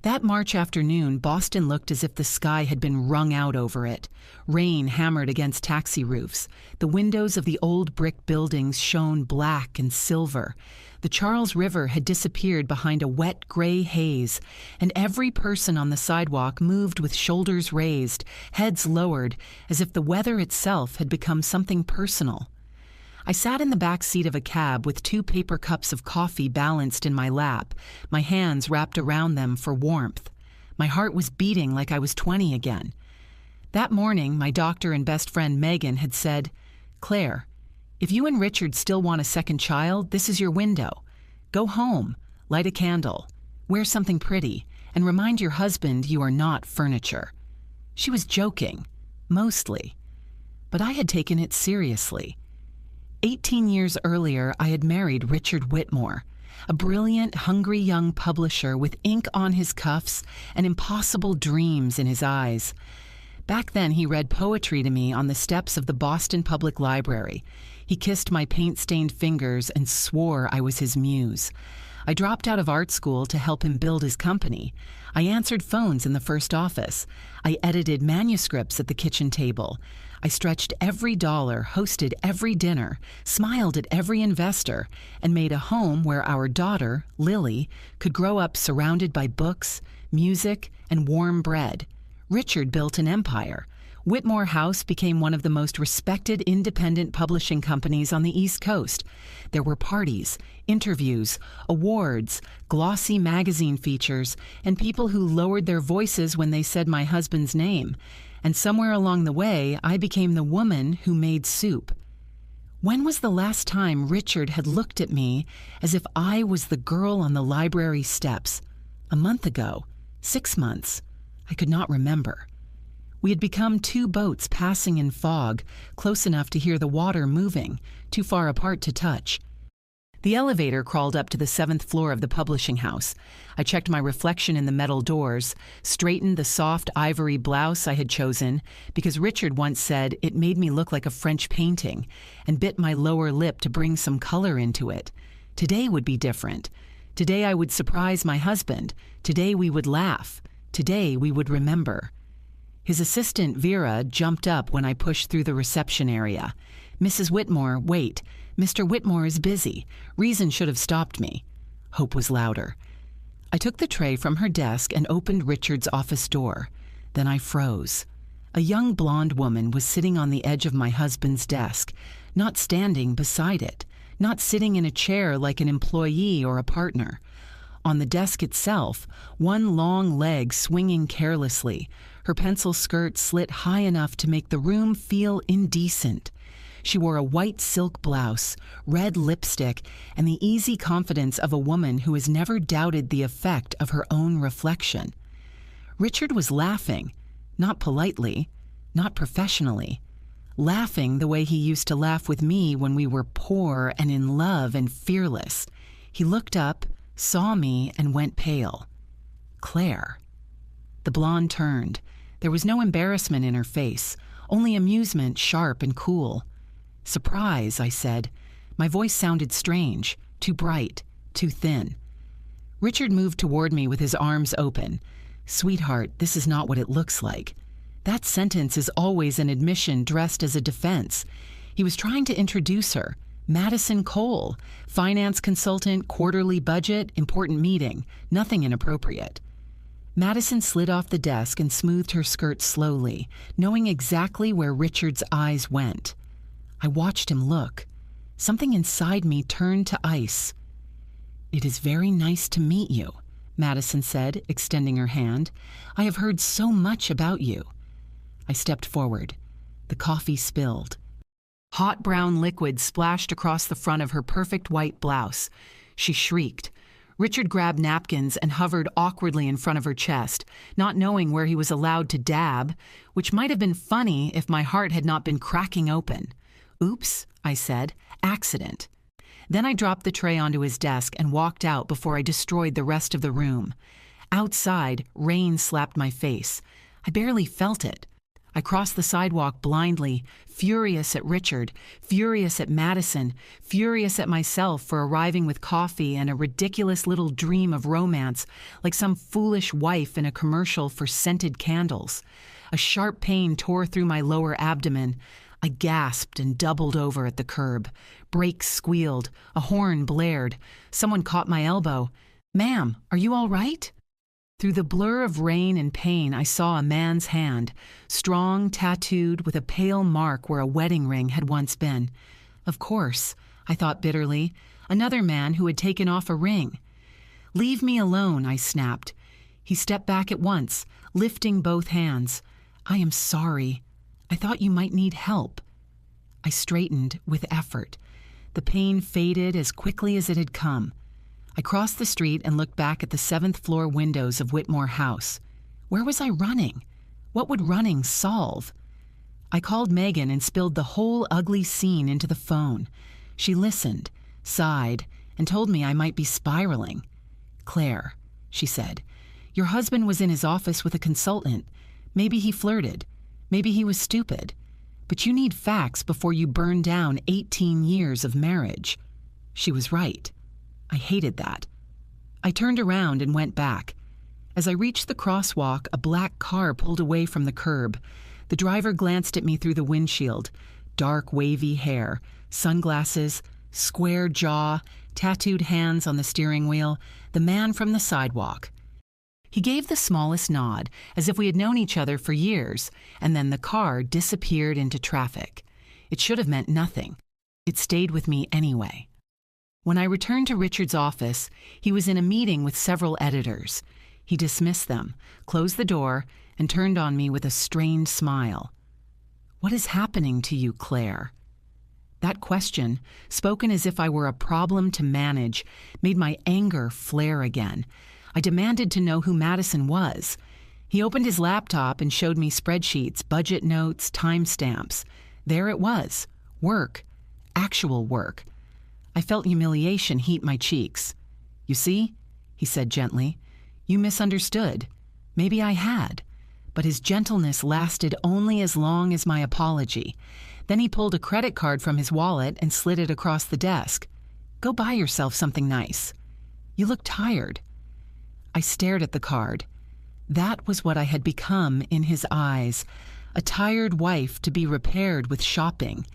That March afternoon, Boston looked as if the sky had been wrung out over it. Rain hammered against taxi roofs. The windows of the old brick buildings shone black and silver. The Charles River had disappeared behind a wet gray haze, and every person on the sidewalk moved with shoulders raised, heads lowered, as if the weather itself had become something personal. I sat in the back seat of a cab with 2 paper cups of coffee balanced in my lap, my hands wrapped around them for warmth. My heart was beating like I was 20 again. That morning, my doctor and best friend Megan had said, "Claire, if you and Richard still want a second child, this is your window. Go home, light a candle, wear something pretty, and remind your husband you are not furniture." She was joking, mostly. But I had taken it seriously. 18 years earlier, I had married Richard Whitmore, a brilliant, hungry young publisher with ink on his cuffs and impossible dreams in his eyes. Back then, he read poetry to me on the steps of the Boston Public Library. He kissed my paint-stained fingers and swore I was his muse. I dropped out of art school to help him build his company. I answered phones in the first office. I edited manuscripts at the kitchen table. I stretched every dollar, hosted every dinner, smiled at every investor, and made a home where our daughter, Lily, could grow up surrounded by books, music, and warm bread. Richard built an empire. Whitmore House became one of the most respected independent publishing companies on the East Coast. There were parties, interviews, awards, glossy magazine features, and people who lowered their voices when they said my husband's name. And somewhere along the way, I became the woman who made soup. When was the last time Richard had looked at me as if I was the girl on the library steps? A month ago? 6 months? I could not remember. We had become 2 boats passing in fog, close enough to hear the water moving, too far apart to touch. The elevator crawled up to the 7th floor of the publishing house. I checked my reflection in the metal doors, straightened the soft ivory blouse I had chosen, because Richard once said it made me look like a French painting, and bit my lower lip to bring some color into it. Today would be different. Today I would surprise my husband. Today we would laugh. Today we would remember. His assistant, Vera, jumped up when I pushed through the reception area. "Mrs. Whitmore, wait. Mr. Whitmore is busy. Reason should have stopped me." Hope was louder. I took the tray from her desk and opened Richard's office door. Then I froze. A young blonde woman was sitting on the edge of my husband's desk, not standing beside it, not sitting in a chair like an employee or a partner. On the desk itself, one long leg swinging carelessly, her pencil skirt slit high enough to make the room feel indecent. She wore a white silk blouse, red lipstick, and the easy confidence of a woman who has never doubted the effect of her own reflection. Richard was laughing, not politely, not professionally, laughing the way he used to laugh with me when we were poor and in love and fearless. He looked up, saw me, and went pale. "Claire." The blonde turned. There was no embarrassment in her face, only amusement, sharp and cool. "Surprise," I said. My voice sounded strange, too bright, too thin. Richard moved toward me with his arms open. "Sweetheart, this is not what it looks like." That sentence is always an admission dressed as a defense. He was trying to introduce her. Madison Cole, finance consultant, quarterly budget, important meeting, nothing inappropriate. Madison slid off the desk and smoothed her skirt slowly, knowing exactly where Richard's eyes went. I watched him look. Something inside me turned to ice. "It is very nice to meet you," Madison said, extending her hand. "I have heard so much about you." I stepped forward. The coffee spilled. Hot brown liquid splashed across the front of her perfect white blouse. She shrieked. Richard grabbed napkins and hovered awkwardly in front of her chest, not knowing where he was allowed to dab, which might have been funny if my heart had not been cracking open. "Oops," I said. "Accident." Then I dropped the tray onto his desk and walked out before I destroyed the rest of the room. Outside, rain slapped my face. I barely felt it. I crossed the sidewalk blindly, furious at Richard, furious at Madison, furious at myself for arriving with coffee and a ridiculous little dream of romance, like some foolish wife in a commercial for scented candles. A sharp pain tore through my lower abdomen. I gasped and doubled over at the curb. Brakes squealed. A horn blared. Someone caught my elbow. "Ma'am, are you all right?" Through the blur of rain and pain, I saw a man's hand, strong, tattooed, with a pale mark where a wedding ring had once been. Of course, I thought bitterly, another man who had taken off a ring. "Leave me alone," I snapped. He stepped back at once, lifting both hands. "I am sorry. I thought you might need help." I straightened with effort. The pain faded as quickly as it had come. I crossed the street and looked back at the 7th-floor windows of Whitmore House. Where was I running? What would running solve? I called Megan and spilled the whole ugly scene into the phone. She listened, sighed, and told me I might be spiraling. "Claire," she said, "your husband was in his office with a consultant. Maybe he flirted. Maybe he was stupid. But you need facts before you burn down 18 years of marriage." She was right. I hated that. I turned around and went back. As I reached the crosswalk, a black car pulled away from the curb. The driver glanced at me through the windshield. Dark, wavy hair, sunglasses, square jaw, tattooed hands on the steering wheel, the man from the sidewalk. He gave the smallest nod, as if we had known each other for years, and then the car disappeared into traffic. It should have meant nothing. It stayed with me anyway. When I returned to Richard's office, he was in a meeting with several editors. He dismissed them, closed the door, and turned on me with a strained smile. "What is happening to you, Claire?" That question, spoken as if I were a problem to manage, made my anger flare again. I demanded to know who Madison was. He opened his laptop and showed me spreadsheets, budget notes, timestamps. There it was. Work. Actual work. I felt humiliation heat my cheeks. "You see," he said gently, "you misunderstood. Maybe I had." But his gentleness lasted only as long as my apology. Then he pulled a credit card from his wallet and slid it across the desk. "Go buy yourself something nice. You look tired." I stared at the card. That was what I had become in his eyes, a tired wife to be repaired with shopping.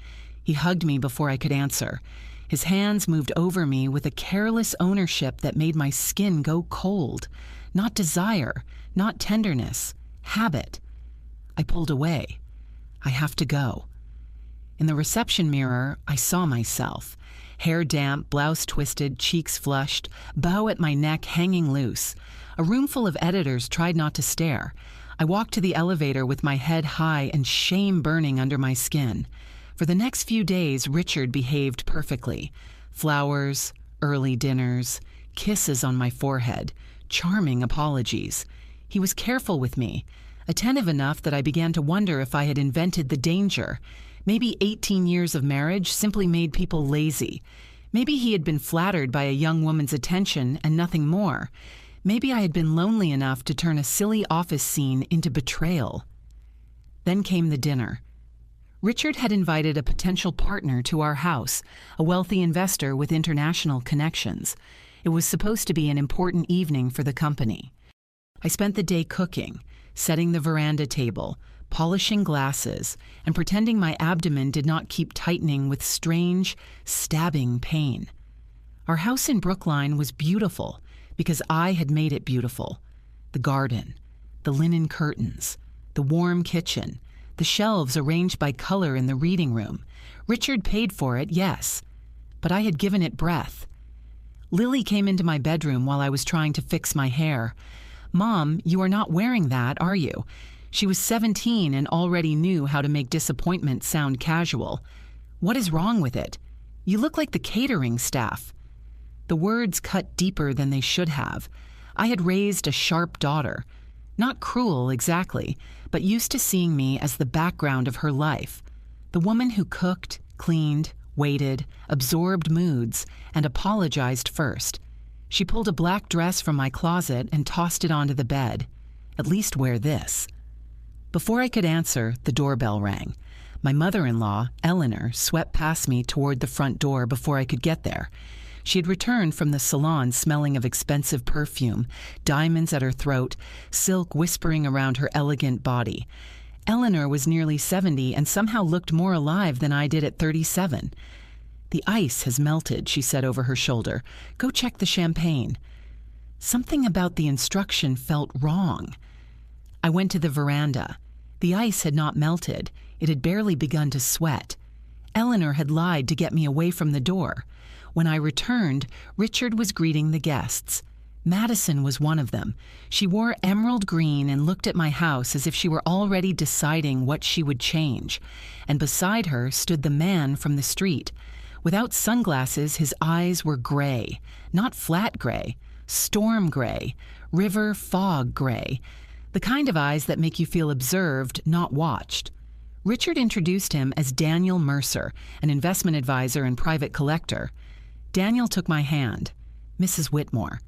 He hugged me before I could answer. His hands moved over me with a careless ownership that made my skin go cold. Not desire, not tenderness, habit. I pulled away. I have to go. In the reception mirror, I saw myself. Hair damp, blouse twisted, cheeks flushed, bow at my neck hanging loose. A room full of editors tried not to stare. I walked to the elevator with my head high and shame burning under my skin. For the next few days, Richard behaved perfectly. Flowers, early dinners, kisses on my forehead, charming apologies. He was careful with me, attentive enough that I began to wonder if I had invented the danger. Maybe 18 years of marriage simply made people lazy. Maybe he had been flattered by a young woman's attention and nothing more. Maybe I had been lonely enough to turn a silly office scene into betrayal. Then came the dinner. Richard had invited a potential partner to our house, a wealthy investor with international connections. It was supposed to be an important evening for the company. I spent the day cooking, setting the veranda table, polishing glasses, and pretending my abdomen did not keep tightening with strange, stabbing pain. Our house in Brookline was beautiful because I had made it beautiful. The garden, the linen curtains, the warm kitchen, the shelves arranged by color in the reading room. Richard paid for it, yes, but I had given it breath. Lily came into my bedroom while I was trying to fix my hair. "Mom, you are not wearing that, are you?" She was 17 and already knew how to make disappointment sound casual. "What is wrong with it? You look like the catering staff." The words cut deeper than they should have. I had raised a sharp daughter. Not cruel, exactly, but used to seeing me as the background of her life. The woman who cooked, cleaned, waited, absorbed moods, and apologized first. She pulled a black dress from my closet and tossed it onto the bed. "At least wear this." Before I could answer, the doorbell rang. My mother-in-law, Eleanor, swept past me toward the front door before I could get there. She had returned from the salon smelling of expensive perfume, diamonds at her throat, silk whispering around her elegant body. Eleanor was nearly 70 and somehow looked more alive than I did at 37. "The ice has melted," she said over her shoulder. "Go check the champagne." Something about the instruction felt wrong. I went to the veranda. The ice had not melted. It had barely begun to sweat. Eleanor had lied to get me away from the door. When I returned, Richard was greeting the guests. Madison was one of them. She wore emerald green and looked at my house as if she were already deciding what she would change. And beside her stood the man from the street. Without sunglasses, his eyes were gray. Not flat gray, storm gray, river fog gray. The kind of eyes that make you feel observed, not watched. Richard introduced him as Daniel Mercer, an investment advisor and private collector. Daniel took my hand. "Mrs. Whitmore."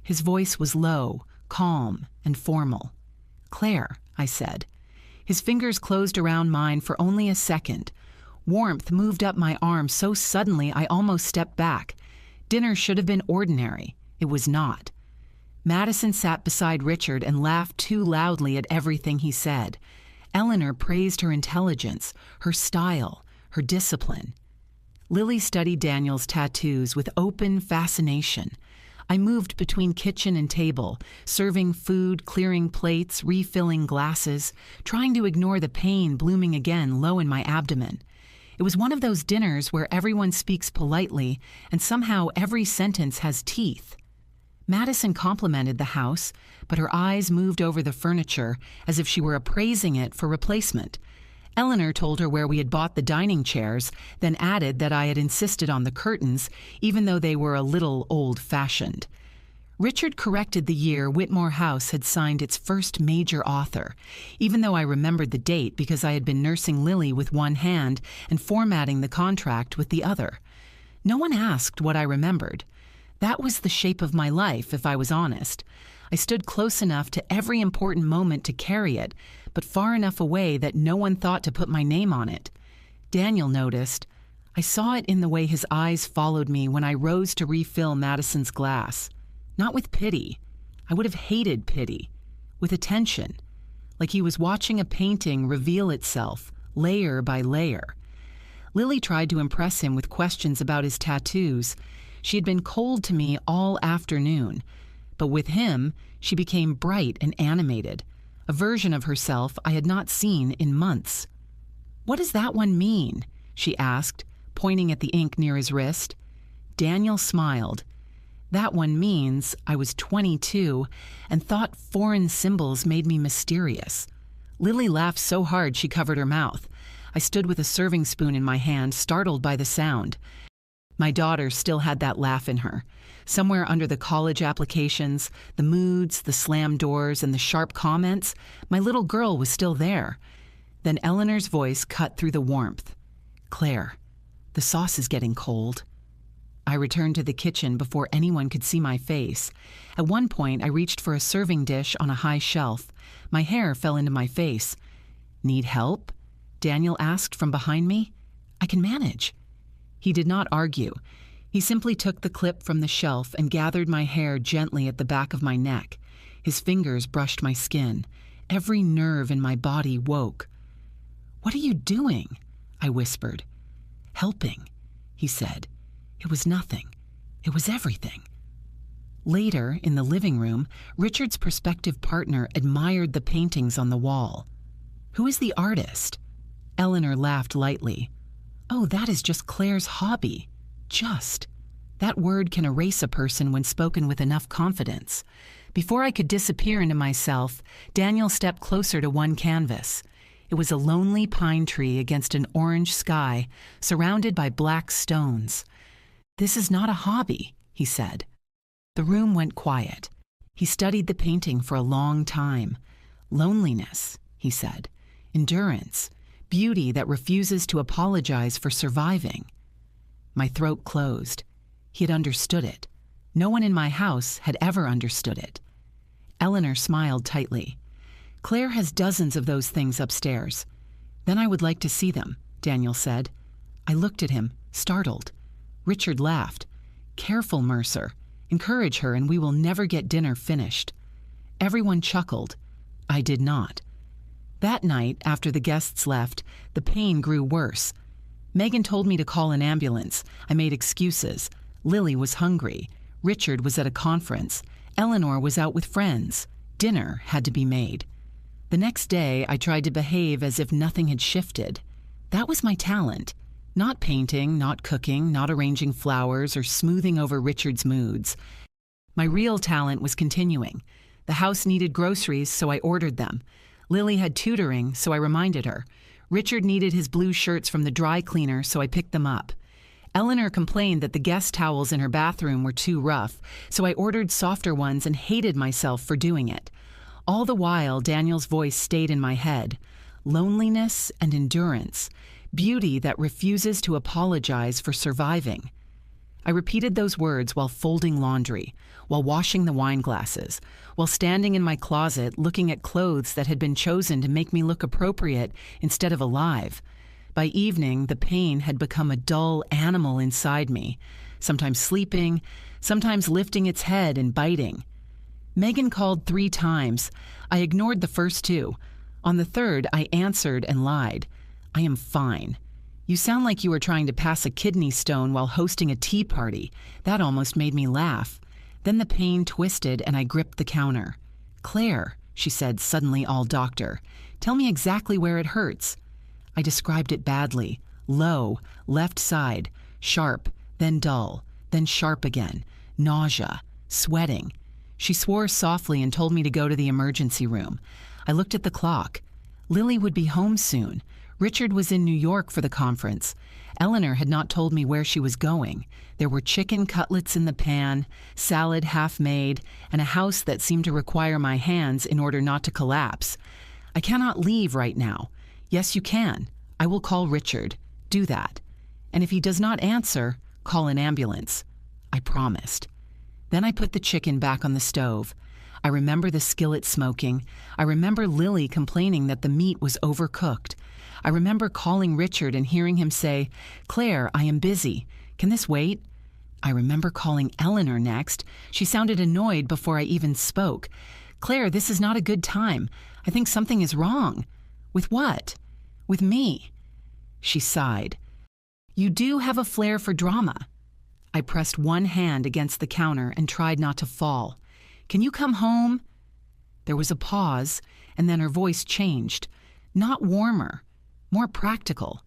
His voice was low, calm, and formal. "Claire," I said. His fingers closed around mine for only a second. Warmth moved up my arm so suddenly I almost stepped back. Dinner should have been ordinary. It was not. Madison sat beside Richard and laughed too loudly at everything he said. Eleanor praised her intelligence, her style, her discipline. Lily studied Daniel's tattoos with open fascination. I moved between kitchen and table, serving food, clearing plates, refilling glasses, trying to ignore the pain blooming again low in my abdomen. It was one of those dinners where everyone speaks politely and somehow every sentence has teeth. Madison complimented the house, but her eyes moved over the furniture as if she were appraising it for replacement. Eleanor told her where we had bought the dining chairs, then added that I had insisted on the curtains, even though they were a little old-fashioned. Richard corrected the year Whitmore House had signed its first major author, even though I remembered the date because I had been nursing Lily with one hand and formatting the contract with the other. No one asked what I remembered. That was the shape of my life, if I was honest. I stood close enough to every important moment to carry it, but far enough away that no one thought to put my name on it. Daniel noticed. I saw it in the way his eyes followed me when I rose to refill Madison's glass. Not with pity. I would have hated pity. With attention. Like he was watching a painting reveal itself, layer by layer. Lily tried to impress him with questions about his tattoos. She had been cold to me all afternoon, but with him, she became bright and animated, a version of herself I had not seen in months. "What does that one mean?" she asked, pointing at the ink near his wrist. Daniel smiled. "That one means I was 22 and thought foreign symbols made me mysterious." Lily laughed so hard she covered her mouth. I stood with a serving spoon in my hand, startled by the sound. My daughter still had that laugh in her. Somewhere under the college applications, the moods, the slammed doors, and the sharp comments, my little girl was still there. Then Eleanor's voice cut through the warmth. "Claire, the sauce is getting cold." I returned to the kitchen before anyone could see my face. At one point, I reached for a serving dish on a high shelf. My hair fell into my face. "Need help?" Daniel asked from behind me. "I can manage." He did not argue. He simply took the clip from the shelf and gathered my hair gently at the back of my neck. His fingers brushed my skin. Every nerve in my body woke. "What are you doing?" I whispered. "Helping," he said. It was nothing. It was everything. Later, in the living room, Richard's prospective partner admired the paintings on the wall. "Who is the artist?" Eleanor laughed lightly. "Oh, that is just Claire's hobby. Just. That word can erase a person when spoken with enough confidence." Before I could disappear into myself, Daniel stepped closer to one canvas. It was a lonely pine tree against an orange sky, surrounded by black stones. "This is not a hobby," he said. The room went quiet. He studied the painting for a long time. "Loneliness," he said. "Endurance. Beauty that refuses to apologize for surviving." My throat closed. He had understood it. No one in my house had ever understood it. Eleanor smiled tightly. Claire has dozens of those things upstairs. Then I would like to see them, Daniel said. I looked at him, startled. Richard laughed. Careful, Mercer. Encourage her and we will never get dinner finished. Everyone chuckled. I did not. That night, after the guests left, the pain grew worse. Megan told me to call an ambulance. I made excuses. Lily was hungry. Richard was at a conference. Eleanor was out with friends. Dinner had to be made. The next day, I tried to behave as if nothing had shifted. That was my talent. Not painting, not cooking, not arranging flowers or smoothing over Richard's moods. My real talent was continuing. The house needed groceries, so I ordered them. Lily had tutoring, so I reminded her. Richard needed his blue shirts from the dry cleaner, so I picked them up. Eleanor complained that the guest towels in her bathroom were too rough, so I ordered softer ones and hated myself for doing it. All the while, Daniel's voice stayed in my head. Loneliness and endurance. Beauty that refuses to apologize for surviving. I repeated those words while folding laundry, while washing the wine glasses, while standing in my closet looking at clothes that had been chosen to make me look appropriate instead of alive. By evening, the pain had become a dull animal inside me, sometimes sleeping, sometimes lifting its head and biting. Megan called 3 times. I ignored the first 2. On the third, I answered and lied. I am fine. You sound like you were trying to pass a kidney stone while hosting a tea party. That almost made me laugh. Then the pain twisted and I gripped the counter. Claire, she said, suddenly all doctor, tell me exactly where it hurts. I described it badly. Low, left side, sharp, then dull, then sharp again, nausea, sweating. She swore softly and told me to go to the emergency room. I looked at the clock. Lily would be home soon. Richard was in New York for the conference. Eleanor had not told me where she was going. There were chicken cutlets in the pan, salad half made, and a house that seemed to require my hands in order not to collapse. I cannot leave right now. Yes, you can. I will call Richard. Do that. And if he does not answer, call an ambulance. I promised. Then I put the chicken back on the stove. I remember the skillet smoking. I remember Lily complaining that the meat was overcooked. I remember calling Richard and hearing him say, Claire, I am busy. Can this wait? I remember calling Eleanor next. She sounded annoyed before I even spoke. Claire, this is not a good time. I think something is wrong. With what? With me. She sighed. You do have a flair for drama. I pressed one hand against the counter and tried not to fall. Can you come home? There was a pause, and then her voice changed. Not warmer, more practical.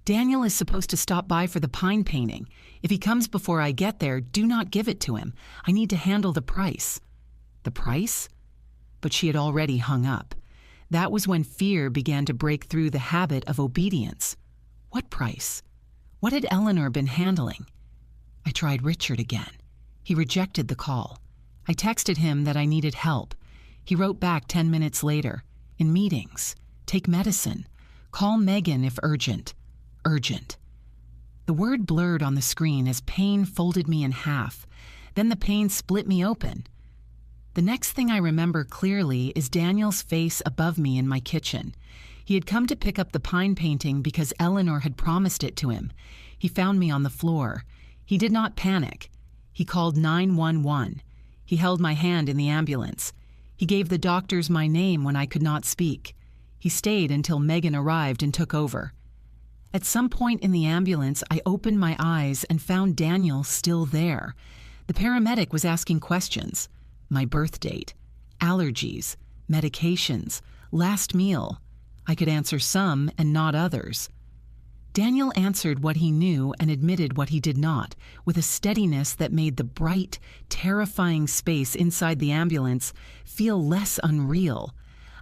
Daniel is supposed to stop by for the pine painting. If he comes before I get there, do not give it to him. I need to handle the price. The price? But she had already hung up. That was when fear began to break through the habit of obedience. What price? What had Eleanor been handling? I tried Richard again. He rejected the call. I texted him that I needed help. He wrote back 10 minutes later. In meetings. Take medicine. Call Megan if urgent. Urgent. The word blurred on the screen as pain folded me in half. Then the pain split me open. The next thing I remember clearly is Daniel's face above me in my kitchen. He had come to pick up the pine painting because Eleanor had promised it to him. He found me on the floor. He did not panic. He called 911. He held my hand in the ambulance. He gave the doctors my name when I could not speak. He stayed until Megan arrived and took over. At some point in the ambulance, I opened my eyes and found Daniel still there. The paramedic was asking questions. My birth date, allergies, medications, last meal. I could answer some and not others. Daniel answered what he knew and admitted what he did not, with a steadiness that made the bright, terrifying space inside the ambulance feel less unreal.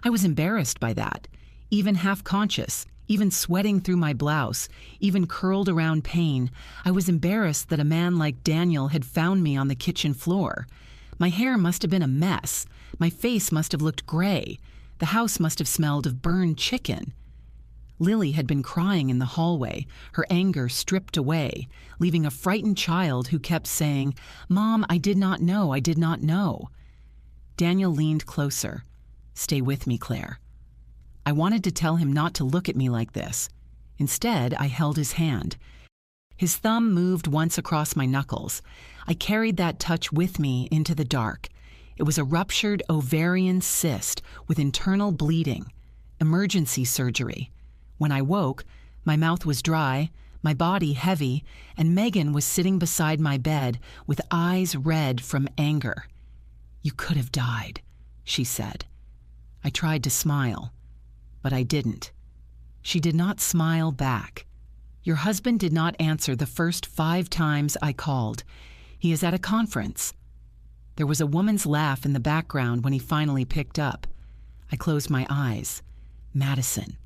I was embarrassed by that, even half-conscious, even sweating through my blouse, even curled around pain. I was embarrassed that a man like Daniel had found me on the kitchen floor. My hair must have been a mess. My face must have looked gray. The house must have smelled of burned chicken. Lily had been crying in the hallway, her anger stripped away, leaving a frightened child who kept saying, "Mom, I did not know, I did not know." Daniel leaned closer. "Stay with me, Claire." I wanted to tell him not to look at me like this. Instead, I held his hand. His thumb moved once across my knuckles. I carried that touch with me into the dark. It was a ruptured ovarian cyst with internal bleeding. Emergency surgery. When I woke, my mouth was dry, my body heavy, and Megan was sitting beside my bed with eyes red from anger. "You could have died," she said. I tried to smile, but I didn't. She did not smile back. "Your husband did not answer the first 5 times I called. He is at a conference." There was a woman's laugh in the background when he finally picked up. I closed my eyes. Madison.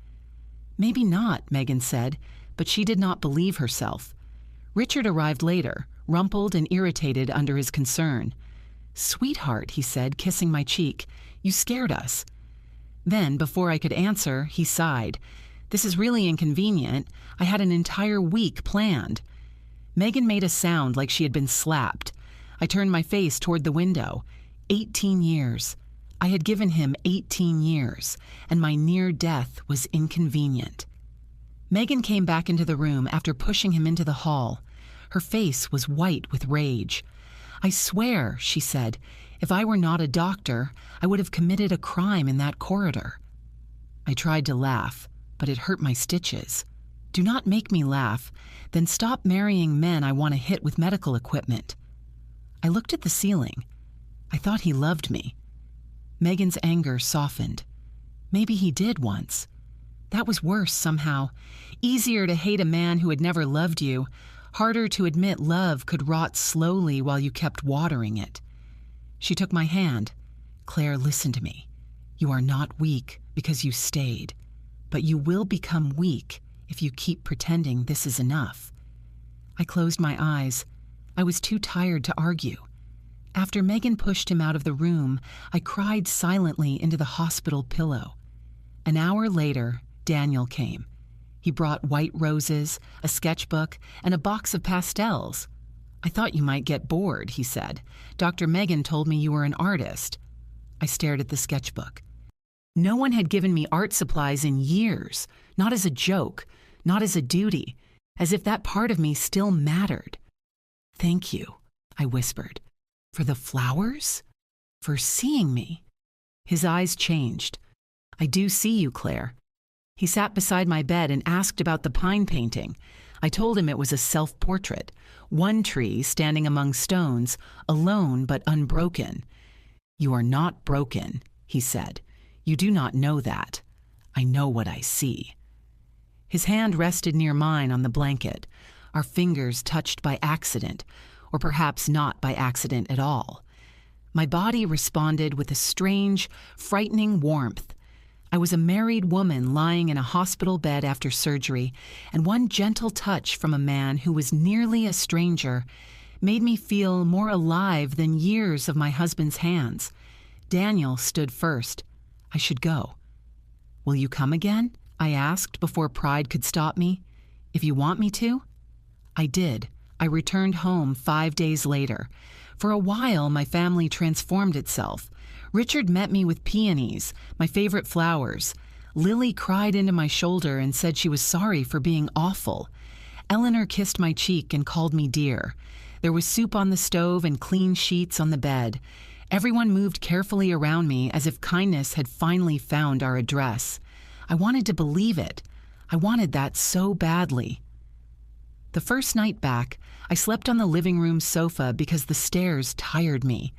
"Maybe not," Megan said, but she did not believe herself. Richard arrived later, rumpled and irritated under his concern. "Sweetheart," he said, kissing my cheek, "you scared us." Then, before I could answer, he sighed. "This is really inconvenient. I had an entire week planned." Megan made a sound like she had been slapped. I turned my face toward the window. 18 years. I had given him 18 years, and my near death was inconvenient. Megan came back into the room after pushing him into the hall. Her face was white with rage. "I swear," she said, "if I were not a doctor, I would have committed a crime in that corridor." I tried to laugh, but it hurt my stitches. "Do not make me laugh. Then stop marrying men I want to hit with medical equipment." I looked at the ceiling. I thought he loved me. Megan's anger softened. Maybe he did once. That was worse somehow. Easier to hate a man who had never loved you. Harder to admit love could rot slowly while you kept watering it. She took my hand. "Claire, listen to me. You are not weak because you stayed. But you will become weak if you keep pretending this is enough." I closed my eyes. I was too tired to argue. After Megan pushed him out of the room, I cried silently into the hospital pillow. An hour later, Daniel came. He brought white roses, a sketchbook, and a box of pastels. "I thought you might get bored," he said. "Dr. Megan told me you were an artist." I stared at the sketchbook. No one had given me art supplies in years, not as a joke, not as a duty, as if that part of me still mattered. "Thank you," I whispered. "For the flowers? For seeing me?" His eyes changed. "I do see you, Claire." He sat beside my bed and asked about the pine painting. I told him it was a self-portrait, one tree standing among stones, alone but unbroken. "You are not broken," he said. "You do not know that. I know what I see." His hand rested near mine on the blanket. Our fingers touched by accident, or perhaps not by accident at all. My body responded with a strange, frightening warmth. I was a married woman lying in a hospital bed after surgery, and one gentle touch from a man who was nearly a stranger made me feel more alive than years of my husband's hands. Daniel stood first. I should go. "Will you come again?" I asked before pride could stop me. "If you want me to?" I did. I returned home 5 days later. For a while, my family transformed itself. Richard met me with peonies, my favorite flowers. Lily cried into my shoulder and said she was sorry for being awful. Eleanor kissed my cheek and called me dear. There was soup on the stove and clean sheets on the bed. Everyone moved carefully around me as if kindness had finally found our address. I wanted to believe it. I wanted that so badly. The first night back, I slept on the living room sofa because the stairs tired me.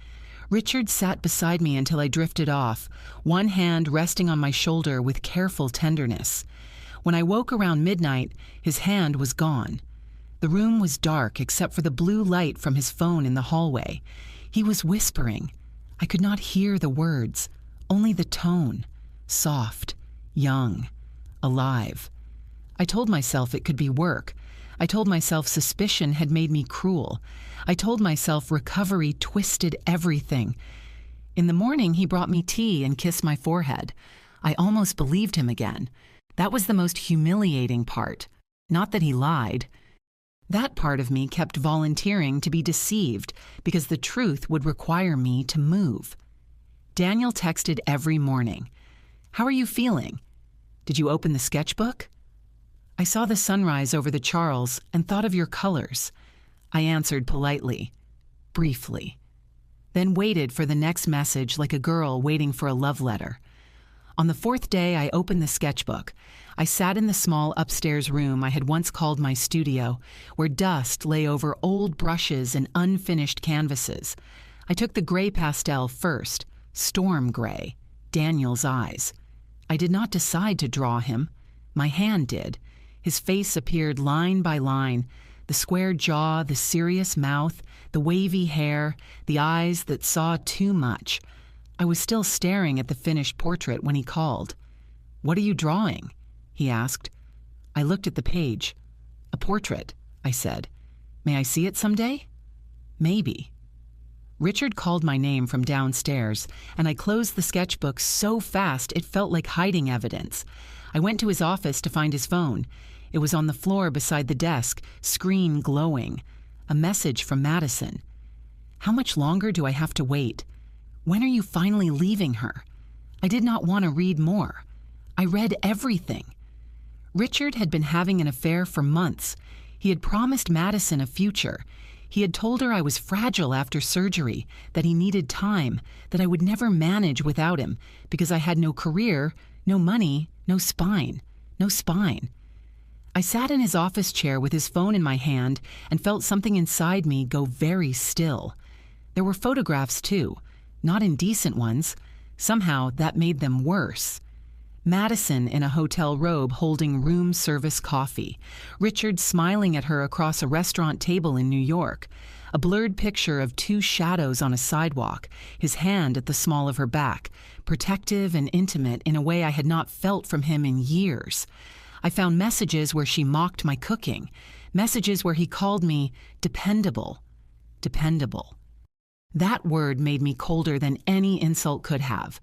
Richard sat beside me until I drifted off, one hand resting on my shoulder with careful tenderness. When I woke around midnight, his hand was gone. The room was dark except for the blue light from his phone in the hallway. He was whispering. I could not hear the words, only the tone. Soft, young, alive. I told myself it could be work. I told myself suspicion had made me cruel. I told myself recovery twisted everything. In the morning, he brought me tea and kissed my forehead. I almost believed him again. That was the most humiliating part. Not that he lied. That part of me kept volunteering to be deceived because the truth would require me to move. Daniel texted every morning. "How are you feeling? Did you open the sketchbook? I saw the sunrise over the Charles and thought of your colors." I answered politely, briefly, then waited for the next message like a girl waiting for a love letter. On the fourth day, I opened the sketchbook. I sat in the small upstairs room I had once called my studio, where dust lay over old brushes and unfinished canvases. I took the gray pastel first, storm gray, Daniel's eyes. I did not decide to draw him. My hand did. His face appeared line by line, the square jaw, the serious mouth, the wavy hair, the eyes that saw too much. I was still staring at the finished portrait when he called. "What are you drawing?" he asked. I looked at the page. "A portrait," I said. "May I see it someday?" "Maybe." Richard called my name from downstairs, and I closed the sketchbook so fast it felt like hiding evidence. I went to his office to find his phone. It was on the floor beside the desk, screen glowing. A message from Madison. "How much longer do I have to wait? When are you finally leaving her?" I did not want to read more. I read everything. Richard had been having an affair for months. He had promised Madison a future. He had told her I was fragile after surgery, that he needed time, that I would never manage without him because I had no career, no money, no spine. I sat in his office chair with his phone in my hand and felt something inside me go very still. There were photographs too, not indecent ones. Somehow that made them worse. Madison in a hotel robe holding room service coffee. Richard smiling at her across a restaurant table in New York. A blurred picture of two shadows on a sidewalk, his hand at the small of her back, protective and intimate in a way I had not felt from him in years. I found messages where she mocked my cooking, messages where he called me dependable. Dependable. That word made me colder than any insult could have.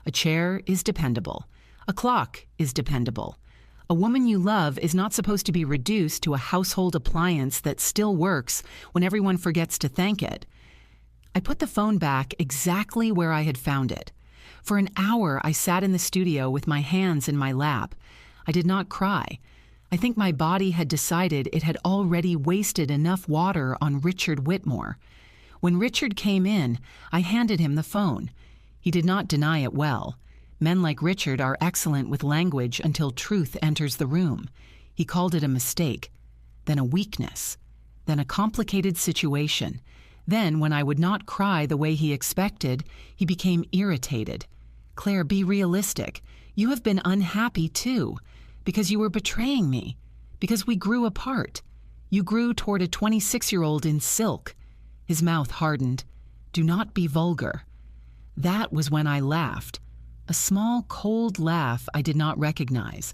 A chair is dependable. A clock is dependable. A woman you love is not supposed to be reduced to a household appliance that still works when everyone forgets to thank it. I put the phone back exactly where I had found it. For an hour, I sat in the studio with my hands in my lap. I did not cry. I think my body had decided it had already wasted enough water on Richard Whitmore. When Richard came in, I handed him the phone. He did not deny it well. Men like Richard are excellent with language until truth enters the room. He called it a mistake, then a weakness, then a complicated situation. Then, when I would not cry the way he expected, he became irritated. "Claire, be realistic. You have been unhappy too, because you were betraying me, because we grew apart. You grew toward a 26-year-old in silk." His mouth hardened. "Do not be vulgar." That was when I laughed. A small, cold laugh I did not recognize.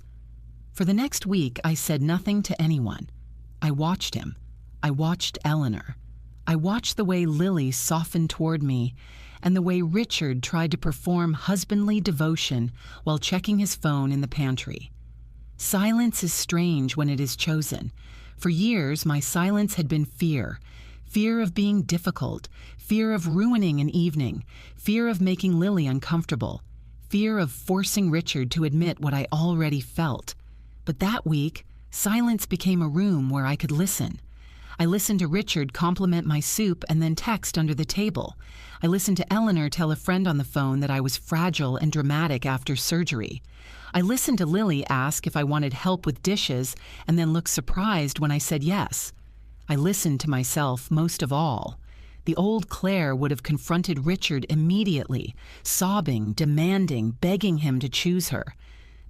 For the next week, I said nothing to anyone. I watched him. I watched Eleanor. I watched the way Lily softened toward me, and the way Richard tried to perform husbandly devotion while checking his phone in the pantry. Silence is strange when it is chosen. For years, my silence had been fear. Fear of being difficult, fear of ruining an evening, fear of making Lily uncomfortable, fear of forcing Richard to admit what I already felt. But that week, silence became a room where I could listen. I listened to Richard compliment my soup and then text under the table. I listened to Eleanor tell a friend on the phone that I was fragile and dramatic after surgery. I listened to Lily ask if I wanted help with dishes and then look surprised when I said yes. I listened to myself most of all. The old Claire would have confronted Richard immediately, sobbing, demanding, begging him to choose her.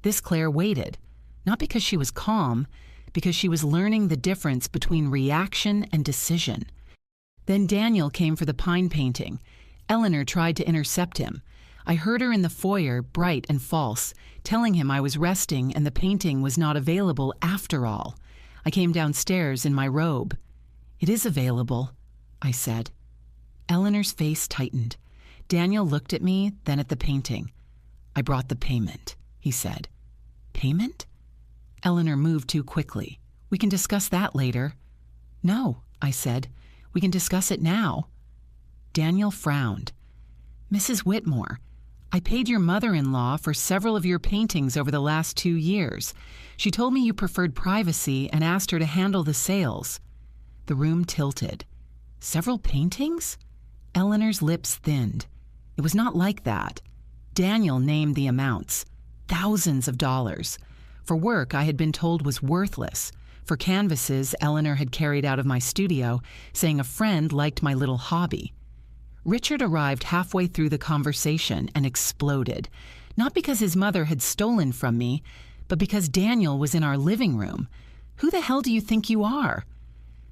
This Claire waited, not because she was calm, because she was learning the difference between reaction and decision. Then Daniel came for the pine painting. Eleanor tried to intercept him. I heard her in the foyer, bright and false, telling him I was resting and the painting was not available after all. I came downstairs in my robe. "It is available," I said. Eleanor's face tightened. Daniel looked at me, then at the painting. "I brought the payment," he said. "Payment?" Eleanor moved too quickly. "We can discuss that later." "No," I said. "We can discuss it now." Daniel frowned. "Mrs. Whitmore, I paid your mother-in-law for several of your paintings over the last 2 years. She told me you preferred privacy and asked her to handle the sales." The room tilted. "Several paintings?" Eleanor's lips thinned. It was not like that. Daniel named the amounts. Thousands of dollars. For work I had been told was worthless. For canvases Eleanor had carried out of my studio, saying a friend liked my little hobby. Richard arrived halfway through the conversation and exploded, not because his mother had stolen from me, but because Daniel was in our living room. "Who the hell do you think you are?"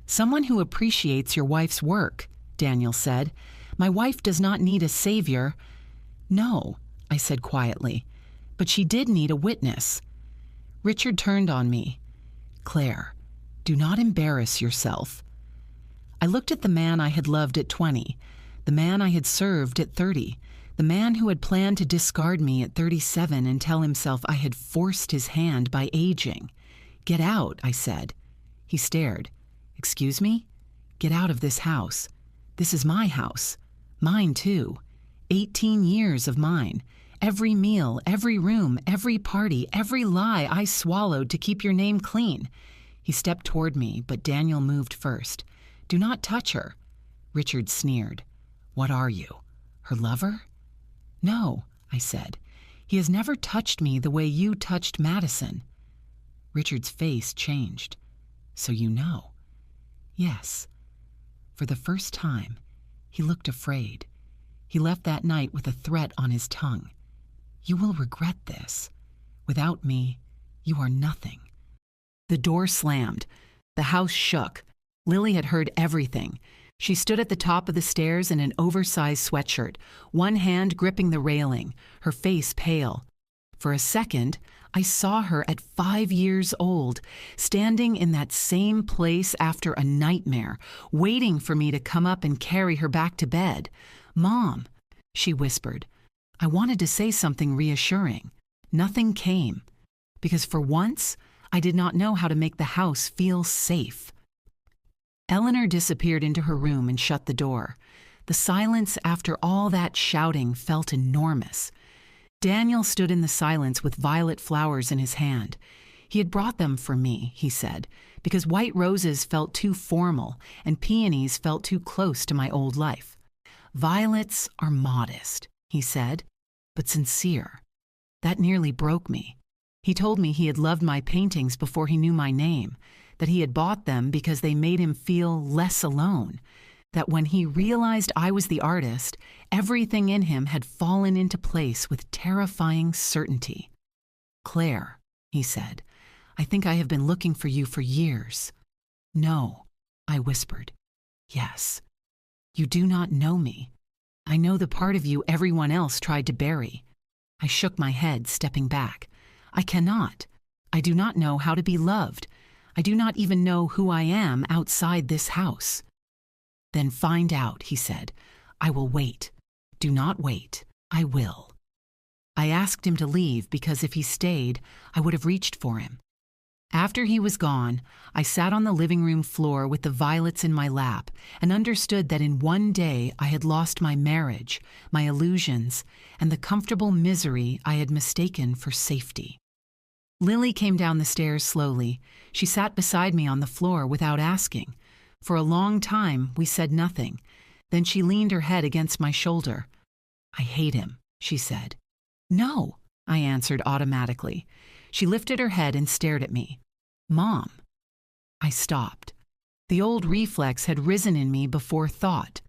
"Someone who appreciates your wife's work," Daniel said. "My wife does not need a savior." "No," I said quietly, "but she did need a witness." Richard turned on me. "Claire, do not embarrass yourself." I looked at the man I had loved at 20, the man I had served at 30, the man who had planned to discard me at 37 and tell himself I had forced his hand by aging. "Get out," I said. He stared. "Excuse me? Get out of this house. This is my house. Mine too. 18 years of mine. Every meal, every room, every party, every lie I swallowed to keep your name clean." He stepped toward me, but Daniel moved first. "Do not touch her." Richard sneered. "What are you? Her lover?" "No," I said. "He has never touched me the way you touched Madison." Richard's face changed. "So you know?" "Yes." For the first time, he looked afraid. He left that night with a threat on his tongue. "You will regret this. Without me, you are nothing." The door slammed. The house shook. Lily had heard everything. She stood at the top of the stairs in an oversized sweatshirt, one hand gripping the railing, her face pale. For a second, I saw her at 5 years old, standing in that same place after a nightmare, waiting for me to come up and carry her back to bed. "Mom," she whispered. I wanted to say something reassuring. Nothing came, because for once, I did not know how to make the house feel safe. Eleanor disappeared into her room and shut the door. The silence after all that shouting felt enormous. Daniel stood in the silence with violet flowers in his hand. He had brought them for me, he said, because white roses felt too formal and peonies felt too close to my old life. "Violets are modest," he said, "but sincere." That nearly broke me. He told me he had loved my paintings before he knew my name, that he had bought them because they made him feel less alone, that when he realized I was the artist, everything in him had fallen into place with terrifying certainty. "Claire," he said, "I think I have been looking for you for years." "No," I whispered. "Yes. You do not know me. I know the part of you everyone else tried to bury." I shook my head, stepping back. "I cannot. I do not know how to be loved. I do not even know who I am outside this house." "Then find out," he said. "I will wait. Do not wait. I will." I asked him to leave because if he stayed, I would have reached for him. After he was gone, I sat on the living room floor with the violets in my lap and understood that in one day I had lost my marriage, my illusions, and the comfortable misery I had mistaken for safety. Lily came down the stairs slowly. She sat beside me on the floor without asking. For a long time, we said nothing. Then she leaned her head against my shoulder. "I hate him," she said. "No," I answered automatically. She lifted her head and stared at me. "Mom." I stopped. The old reflex had risen in me before thought.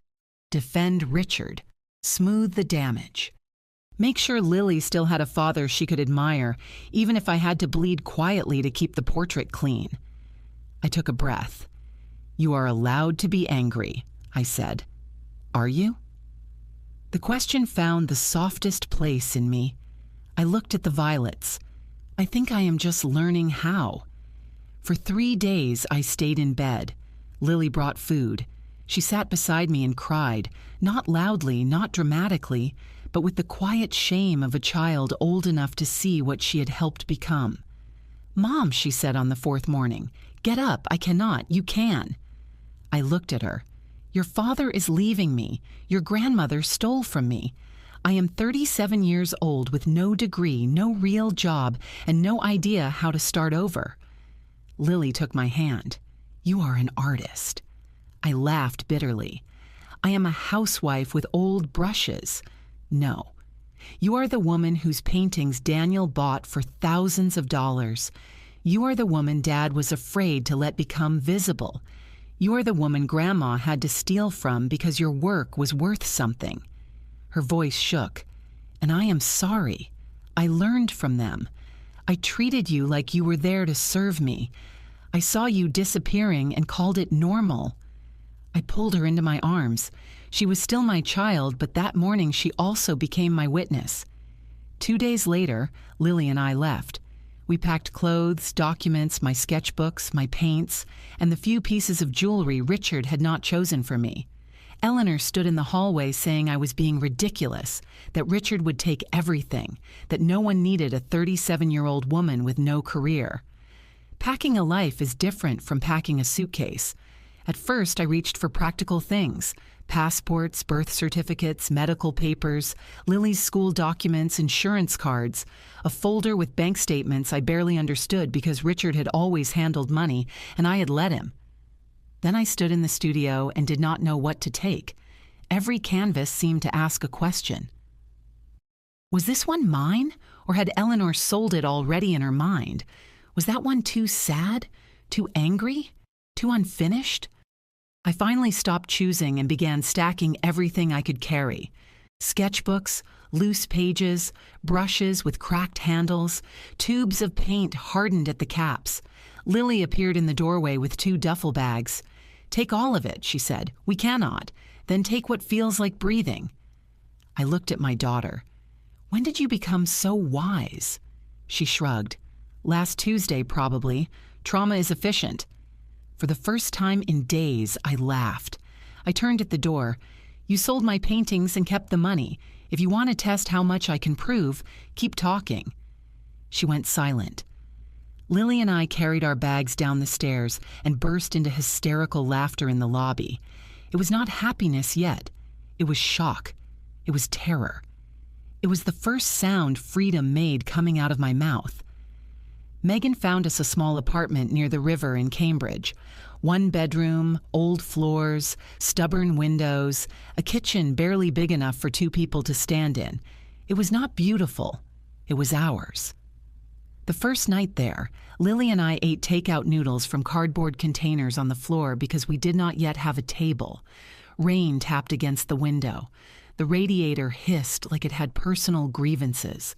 Defend Richard. Smooth the damage. Make sure Lily still had a father she could admire, even if I had to bleed quietly to keep the portrait clean. I took a breath. "You are allowed to be angry," I said. "Are you?" The question found the softest place in me. I looked at the violets. I think I am just learning how. For 3 days I stayed in bed. Lily brought food. She sat beside me and cried, not loudly, not dramatically, but with the quiet shame of a child old enough to see what she had helped become. "Mom," she said on the 4th morning, "get up, I cannot, you can." I looked at her. "Your father is leaving me. Your grandmother stole from me. I am 37 years old with no degree, no real job, and no idea how to start over. Lily took my hand. You are an artist. I laughed bitterly. I am a housewife with old brushes. No. You are the woman whose paintings Daniel bought for thousands of dollars. You are the woman Dad was afraid to let become visible. You are the woman Grandma had to steal from because your work was worth something. Her voice shook. And I am sorry. I learned from them. I treated you like you were there to serve me. I saw you disappearing and called it normal. I pulled her into my arms. She was still my child, but that morning she also became my witness. 2 days later, Lily and I left. We packed clothes, documents, my sketchbooks, my paints, and the few pieces of jewelry Richard had not chosen for me. Eleanor stood in the hallway saying I was being ridiculous, that Richard would take everything, that no one needed a 37-year-old woman with no career. Packing a life is different from packing a suitcase. At first, I reached for practical things: passports, birth certificates, medical papers, Lily's school documents, insurance cards, a folder with bank statements I barely understood because Richard had always handled money and I had let him. Then I stood in the studio and did not know what to take. Every canvas seemed to ask a question. Was this one mine, or had Eleanor sold it already in her mind? Was that one too sad, too angry, too unfinished? I finally stopped choosing and began stacking everything I could carry. Sketchbooks, loose pages, brushes with cracked handles, tubes of paint hardened at the caps. Lily appeared in the doorway with 2 duffel bags. "Take all of it," she said. "We cannot. Then take what feels like breathing." I looked at my daughter. "When did you become so wise?" She shrugged. "Last Tuesday, probably. Trauma is efficient." For the first time in days, I laughed. I turned at the door. "You sold my paintings and kept the money. If you want to test how much I can prove, keep talking." She went silent. Lily and I carried our bags down the stairs and burst into hysterical laughter in the lobby. It was not happiness yet. It was shock. It was terror. It was the first sound freedom made coming out of my mouth. Megan found us a small apartment near the river in Cambridge. 1 bedroom, old floors, stubborn windows, a kitchen barely big enough for 2 people to stand in. It was not beautiful. It was ours. The first night there, Lily and I ate takeout noodles from cardboard containers on the floor because we did not yet have a table. Rain tapped against the window. The radiator hissed like it had personal grievances.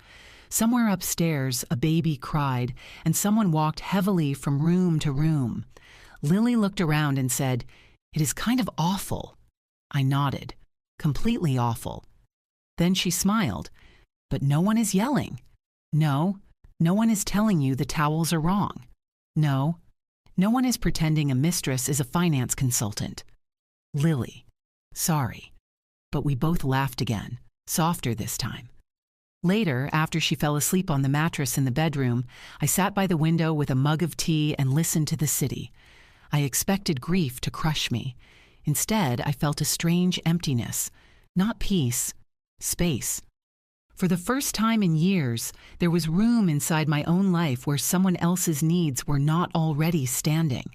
Somewhere upstairs, a baby cried, and someone walked heavily from room to room. Lily looked around and said, "It is kind of awful." I nodded. "Completely awful." Then she smiled. "But no one is yelling." "No. No one is telling you the towels are wrong." "No. No one is pretending a mistress is a finance consultant." "Lily. Sorry." But we both laughed again, softer this time. Later, after she fell asleep on the mattress in the bedroom, I sat by the window with a mug of tea and listened to the city. I expected grief to crush me. Instead, I felt a strange emptiness. Not peace, space. For the first time in years, there was room inside my own life where someone else's needs were not already standing.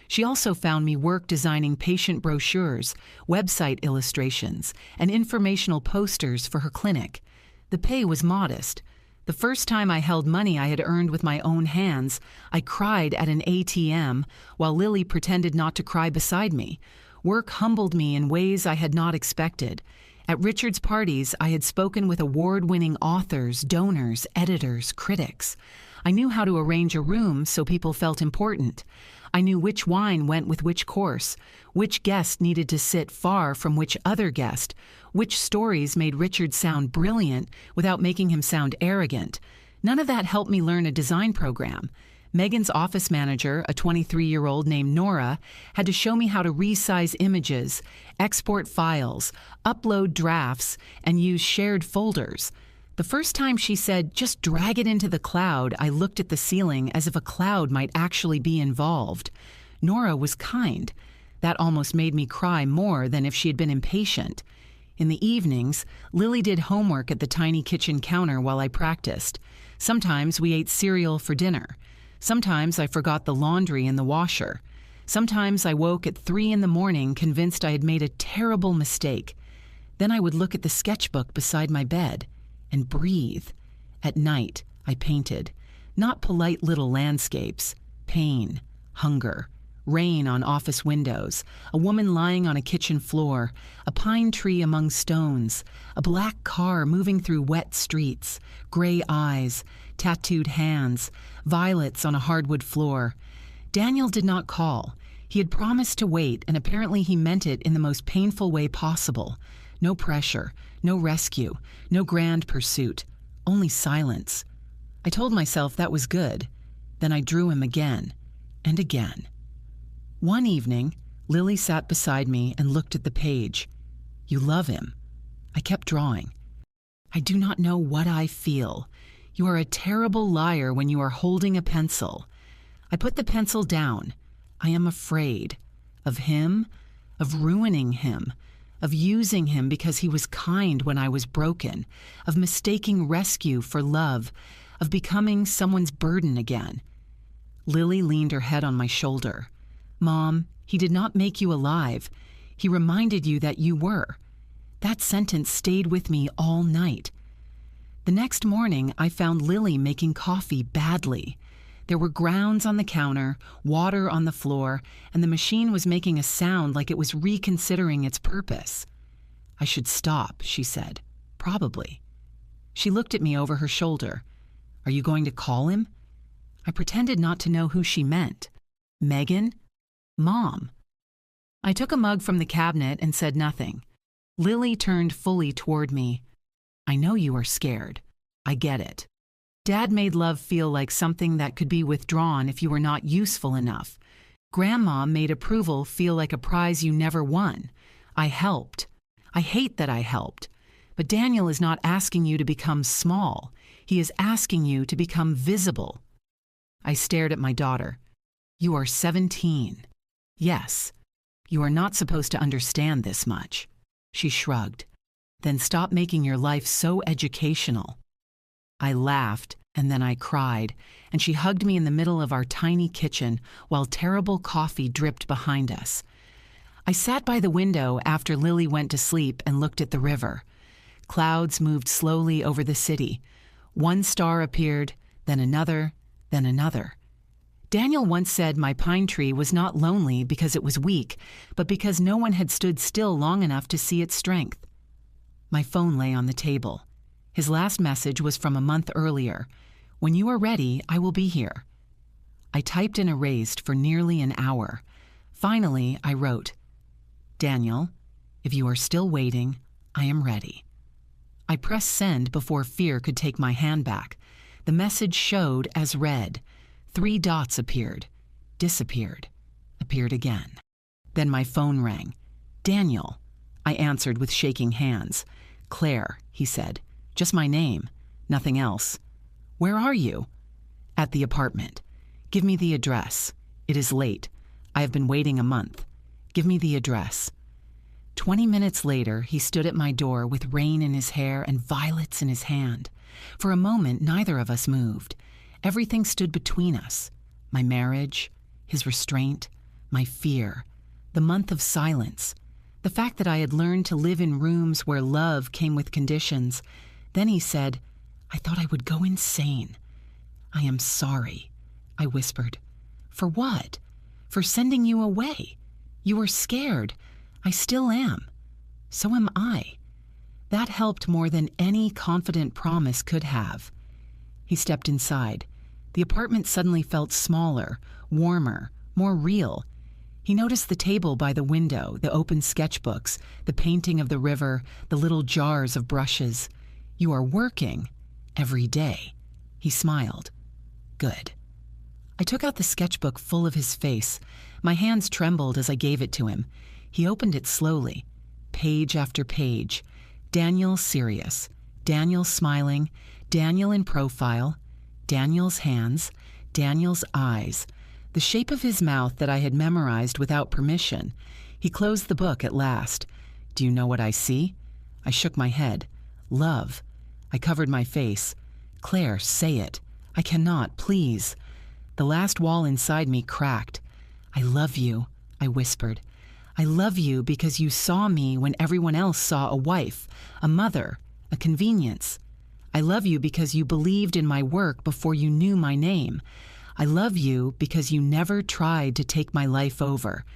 She also found me work designing patient brochures, website illustrations, and informational posters for her clinic. The pay was modest. The first time I held money I had earned with my own hands, I cried at an ATM while Lily pretended not to cry beside me. Work humbled me in ways I had not expected. At Richard's parties, I had spoken with award-winning authors, donors, editors, critics. I knew how to arrange a room so people felt important. I knew which wine went with which course, which guest needed to sit far from which other guest, which stories made Richard sound brilliant without making him sound arrogant. None of that helped me learn a design program. Megan's office manager, a 23-year-old named Nora, had to show me how to resize images, export files, upload drafts, and use shared folders. The first time she said, "Just drag it into the cloud," I looked at the ceiling as if a cloud might actually be involved. Nora was kind. That almost made me cry more than if she had been impatient. In the evenings, Lily did homework at the tiny kitchen counter while I practiced. Sometimes we ate cereal for dinner. Sometimes I forgot the laundry in the washer. Sometimes I woke at 3 in the morning convinced I had made a terrible mistake. Then I would look at the sketchbook beside my bed and breathe. At night, I painted. Not polite little landscapes. Pain, hunger, rain on office windows, a woman lying on a kitchen floor, a pine tree among stones, a black car moving through wet streets, gray eyes, tattooed hands, violets on a hardwood floor. Daniel did not call. He had promised to wait, and apparently he meant it in the most painful way possible. No pressure, no rescue, no grand pursuit, only silence. I told myself that was good. Then I drew him again and again. One evening, Lily sat beside me and looked at the page. You love him. I kept drawing. I do not know what I feel. You are a terrible liar when you are holding a pencil. I put the pencil down. I am afraid of him, of ruining him, of using him because he was kind when I was broken, of mistaking rescue for love, of becoming someone's burden again. Lily leaned her head on my shoulder. Mom, he did not make you alive. He reminded you that you were. That sentence stayed with me all night. The next morning, I found Lily making coffee badly. There were grounds on the counter, water on the floor, and the machine was making a sound like it was reconsidering its purpose. I should stop, she said. Probably. She looked at me over her shoulder. Are you going to call him? I pretended not to know who she meant. Megan? Mom. I took a mug from the cabinet and said nothing. Lily turned fully toward me. I know you are scared. I get it. Dad made love feel like something that could be withdrawn if you were not useful enough. Grandma made approval feel like a prize you never won. I helped. I hate that I helped. But Daniel is not asking you to become small. He is asking you to become visible. I stared at my daughter. You are 17. Yes. You are not supposed to understand this much. She shrugged. Then stop making your life so educational. I laughed, and then I cried, and she hugged me in the middle of our tiny kitchen while terrible coffee dripped behind us. I sat by the window after Lily went to sleep and looked at the river. Clouds moved slowly over the city. One star appeared, then another, then another. Daniel once said my pine tree was not lonely because it was weak, but because no one had stood still long enough to see its strength. My phone lay on the table. His last message was from a month earlier. When you are ready, I will be here. I typed and erased for nearly an hour. Finally, I wrote, Daniel, if you are still waiting, I am ready. I pressed send before fear could take my hand back. The message showed as read. 3 dots appeared, disappeared, appeared again. Then my phone rang. Daniel, I answered with shaking hands. Claire, he said. Just my name, nothing else. Where are you? At the apartment. Give me the address. It is late. I have been waiting a month. Give me the address. 20 minutes later, he stood at my door with rain in his hair and violets in his hand. For a moment, neither of us moved. Everything stood between us. My marriage, his restraint, my fear, the month of silence, the fact that I had learned to live in rooms where love came with conditions. Then he said, I thought I would go insane. I am sorry, I whispered. For what? For sending you away. You were scared. I still am. So am I. That helped more than any confident promise could have. He stepped inside. The apartment suddenly felt smaller, warmer, more real. He noticed the table by the window, the open sketchbooks, the painting of the river, the little jars of brushes. You are working every day. He smiled. Good. I took out the sketchbook full of his face. My hands trembled as I gave it to him. He opened it slowly, page after page. Daniel serious, Daniel smiling, Daniel in profile, Daniel's hands, Daniel's eyes, the shape of his mouth that I had memorized without permission. He closed the book at last. Do you know what I see? I shook my head. Love. I covered my face. Claire, say it. I cannot, please. The last wall inside me cracked. I love you, I whispered. I love you because you saw me when everyone else saw a wife, a mother, a convenience. I love you because you believed in my work before you knew my name. I love you because you never tried to take my life over.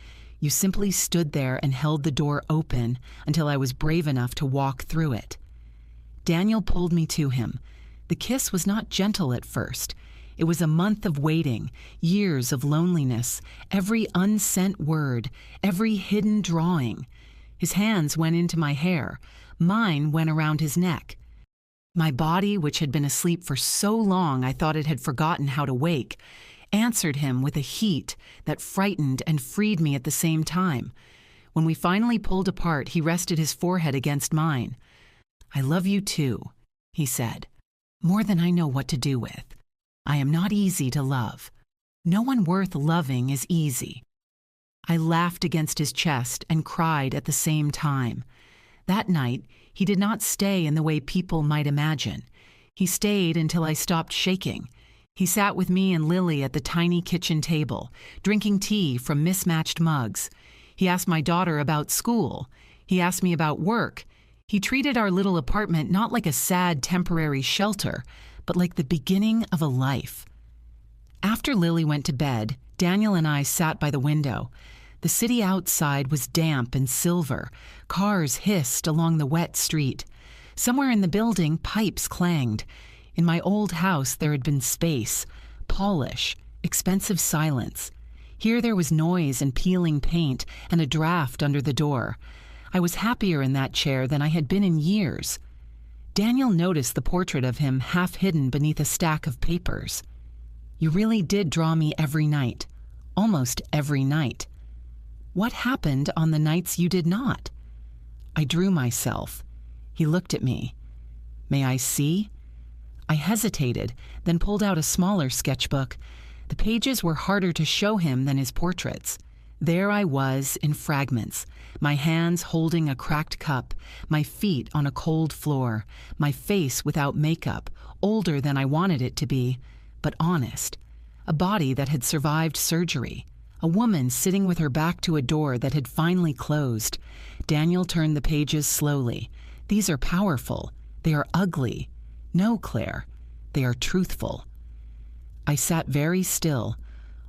You simply stood there and held the door open until I was brave enough to walk through it. Daniel pulled me to him. The kiss was not gentle at first. It was a month of waiting, years of loneliness, every unsent word, every hidden drawing. His hands went into my hair. Mine went around his neck. My body, which had been asleep for so long I thought it had forgotten how to wake, answered him with a heat that frightened and freed me at the same time. When we finally pulled apart, he rested his forehead against mine. I love you too, he said, more than I know what to do with. I am not easy to love. No one worth loving is easy. I laughed against his chest and cried at the same time. That night, he did not stay in the way people might imagine. He stayed until I stopped shaking. He sat with me and Lily at the tiny kitchen table, drinking tea from mismatched mugs. He asked my daughter about school. He asked me about work. He treated our little apartment not like a sad temporary shelter, but like the beginning of a life. After Lily went to bed, Daniel and I sat by the window. The city outside was damp and silver. Cars hissed along the wet street. Somewhere in the building, pipes clanged. In my old house, there had been space, polish, expensive silence. Here there was noise and peeling paint and a draft under the door. I was happier in that chair than I had been in years. Daniel noticed the portrait of him half hidden beneath a stack of papers. You really did draw me every night, almost every night. What happened on the nights you did not? I drew myself. He looked at me. May I see? I hesitated, then pulled out a smaller sketchbook. The pages were harder to show him than his portraits. There I was in fragments, my hands holding a cracked cup, my feet on a cold floor, my face without makeup, older than I wanted it to be, but honest. A body that had survived surgery. A woman sitting with her back to a door that had finally closed. Daniel turned the pages slowly. These are powerful. They are ugly. No, Claire. They are truthful. I sat very still.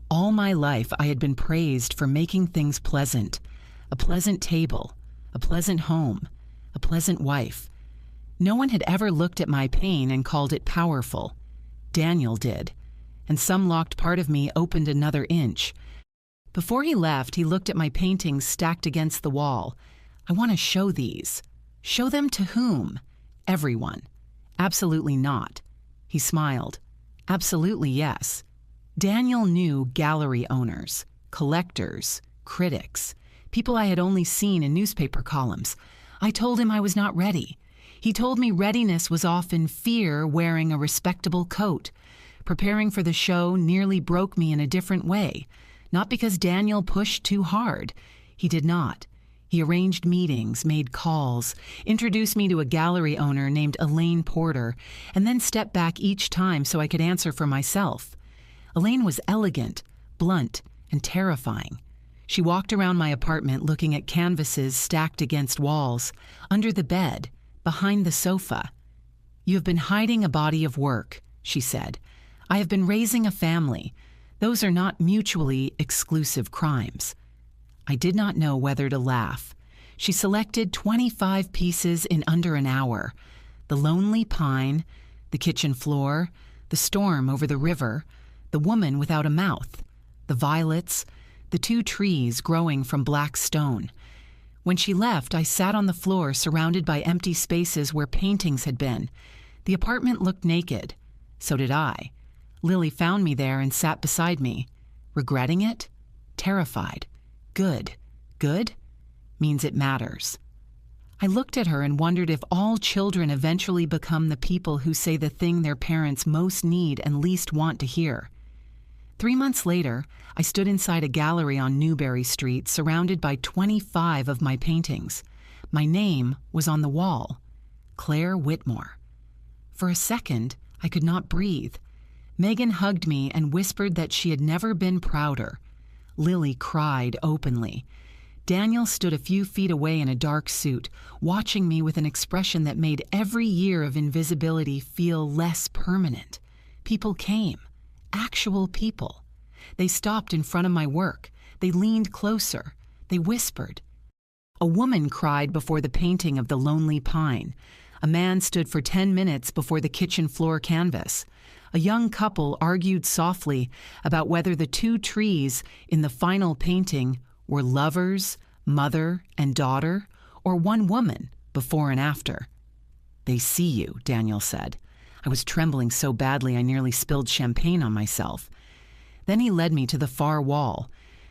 All my life I had been praised for making things pleasant. A pleasant table, a pleasant home, a pleasant wife. No one had ever looked at my pain and called it powerful. Daniel did. And some locked part of me opened another inch. Before he left, he looked at my paintings stacked against the wall. I want to show these. Show them to whom? Everyone. Absolutely not. He smiled. Absolutely yes. Daniel knew gallery owners, collectors, critics, people I had only seen in newspaper columns. I told him I was not ready. He told me readiness was often fear wearing a respectable coat. Preparing for the show nearly broke me in a different way. Not because Daniel pushed too hard. He did not. He arranged meetings, made calls, introduced me to a gallery owner named Elaine Porter, and then stepped back each time so I could answer for myself. Elaine was elegant, blunt, and terrifying. She walked around my apartment looking at canvases stacked against walls, under the bed, behind the sofa. You have been hiding a body of work, she said. I have been raising a family. Those are not mutually exclusive crimes. I did not know whether to laugh. She selected 25 pieces in under an hour. The lonely pine, the kitchen floor, the storm over the river, the woman without a mouth, the violets, the 2 trees growing from black stone. When she left, I sat on the floor surrounded by empty spaces where paintings had been. The apartment looked naked. So did I. Lily found me there and sat beside me. Regretting it? Terrified. Good. Good? Means it matters. I looked at her and wondered if all children eventually become the people who say the thing their parents most need and least want to hear. 3 months later, I stood inside a gallery on Newberry Street surrounded by 25 of my paintings. My name was on the wall, Claire Whitmore. For a second, I could not breathe. Megan hugged me and whispered that she had never been prouder. Lily cried openly. Daniel stood a few feet away in a dark suit, watching me with an expression that made every year of invisibility feel less permanent. People came. Actual people. They stopped in front of my work. They leaned closer. They whispered. A woman cried before the painting of the Lonely Pine. A man stood for 10 minutes before the kitchen floor canvas. A young couple argued softly about whether the two trees in the final painting were lovers, mother and daughter, or one woman, before and after. "They see you," Daniel said. I was trembling so badly I nearly spilled champagne on myself. Then he led me to the far wall.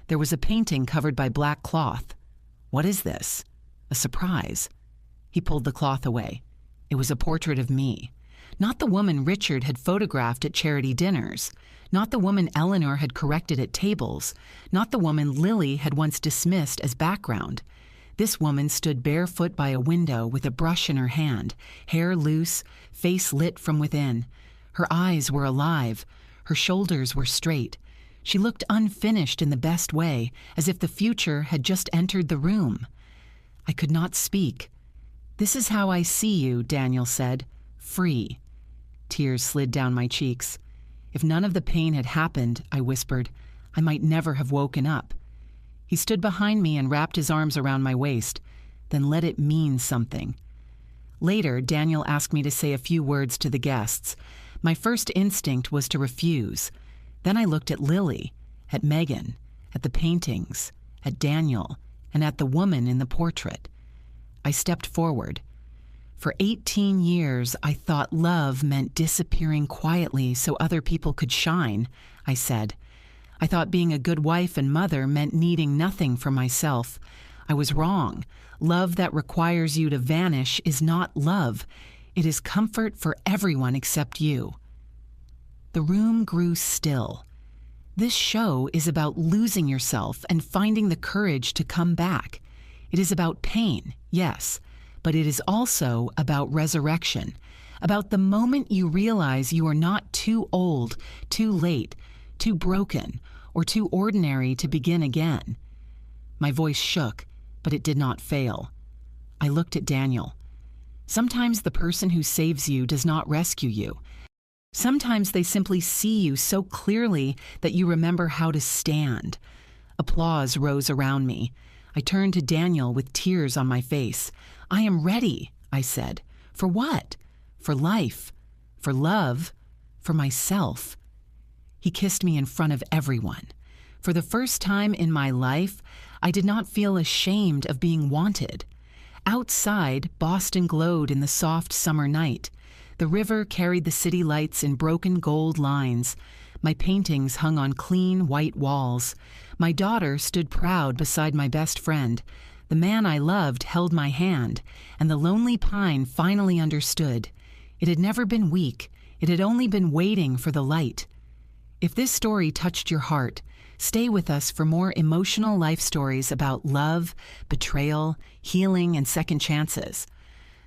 There was a painting covered by black cloth. "What is this?" "A surprise." He pulled the cloth away. It was a portrait of me. Not the woman Richard had photographed at charity dinners. Not the woman Eleanor had corrected at tables. Not the woman Lily had once dismissed as background. This woman stood barefoot by a window with a brush in her hand, hair loose, face lit from within. Her eyes were alive. Her shoulders were straight. She looked unfinished in the best way, as if the future had just entered the room. I could not speak. "This is how I see you," Daniel said. "Free." Tears slid down my cheeks. "If none of the pain had happened," I whispered, "I might never have woken up." He stood behind me and wrapped his arms around my waist. "Then let it mean something." Later, Daniel asked me to say a few words to the guests. My first instinct was to refuse. Then I looked at Lily, at Megan, at the paintings, at Daniel, and at the woman in the portrait. I stepped forward. For 18 years, I thought love meant disappearing quietly so other people could shine, I said. I thought being a good wife and mother meant needing nothing for myself. I was wrong. Love that requires you to vanish is not love. It is comfort for everyone except you. The room grew still. This show is about losing yourself and finding the courage to come back. It is about pain, yes, but it is also about resurrection, about the moment you realize you are not too old, too late, too broken, or too ordinary to begin again. My voice shook, but it did not fail. I looked at Daniel. Sometimes the person who saves you does not rescue you. Sometimes they simply see you so clearly that you remember how to stand. Applause rose around me. I turned to Daniel with tears on my face. "I am ready," I said. "For what?" "For life, for love, for myself." He kissed me in front of everyone. For the first time in my life, I did not feel ashamed of being wanted. Outside, Boston glowed in the soft summer night. The river carried the city lights in broken gold lines. My paintings hung on clean, white walls. My daughter stood proud beside my best friend. The man I loved held my hand, and the Lonely Pine finally understood. It had never been weak. It had only been waiting for the light. If this story touched your heart, stay with us for more emotional life stories about love, betrayal, healing, and second chances.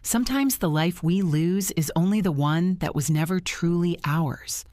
Sometimes the life we lose is only the one that was never truly ours.